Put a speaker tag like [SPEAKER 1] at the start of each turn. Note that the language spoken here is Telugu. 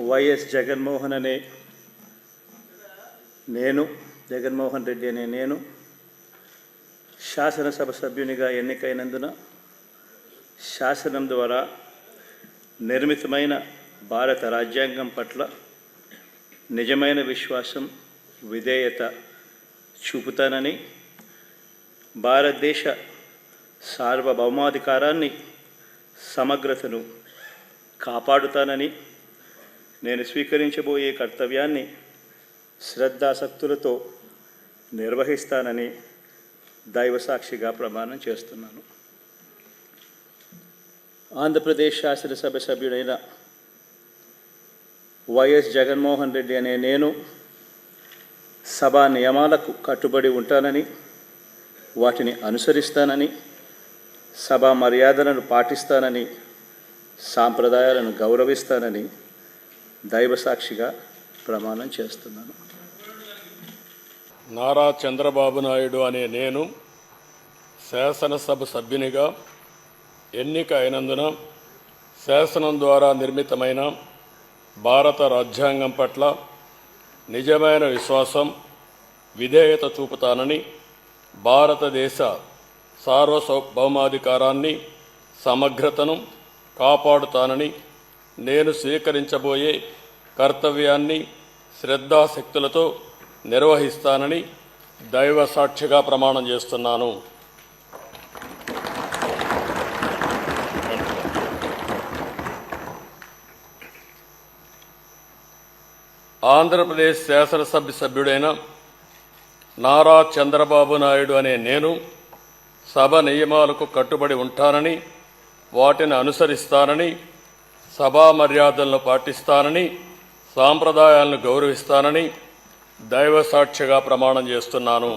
[SPEAKER 1] వైఎస్ జగన్మోహన్ రెడ్డి అనే నేను శాసనసభ సభ్యునిగా ఎన్నికైనందున శాసనం ద్వారా నిర్మితమైన భారత రాజ్యాంగం పట్ల నిజమైన విశ్వాసం, విధేయత చూపుతానని, భారతదేశ సార్వభౌమాధికారాన్ని, సమగ్రతను కాపాడుతానని, నేను స్వీకరించబోయే కర్తవ్యాన్ని శ్రద్ధాసక్తులతో నిర్వహిస్తానని దైవసాక్షిగా ప్రమాణం చేస్తున్నాను. ఆంధ్రప్రదేశ్ శాసనసభ సభ్యుడైన వైఎస్ జగన్మోహన్ రెడ్డి అనే నేను సభా నియమాలకు కట్టుబడి ఉంటానని, వాటిని అనుసరిస్తానని, సభా మర్యాదలను పాటిస్తానని, సాంప్రదాయాలను గౌరవిస్తానని దైవసాక్షిగా ప్రమాణం చేస్తున్నాను.
[SPEAKER 2] నారా చంద్రబాబు నాయుడు అనే నేను శాసనసభ సభ్యునిగా ఎన్నిక అయినందున శాసనం ద్వారా నిర్మితమైన భారత రాజ్యాంగం పట్ల నిజమైన విశ్వాసం, విధేయత చూపుతానని, భారతదేశ సార్వభౌమాధికారాన్ని, సమగ్రతను కాపాడుతానని, నేను స్వీకరించబోయే కర్తవ్యాన్ని శ్రద్ధాశక్తులతో నిర్వహిస్తానని దైవ సాక్షిగా ప్రమాణం చేస్తున్నాను. ఆంధ్రప్రదేశ్ శాసనసభ సభ్యుడైన నారా చంద్రబాబు నాయుడు అనే నేను సభ నియమాలకు కట్టుబడి ఉంటానని, వాటిని అనుసరిస్తానని, సభా మర్యాదలను పాటిస్తానని, సాంప్రదాయాలను గౌరవిస్తానని దైవ సాక్షిగా ప్రమాణం చేస్తున్నాను.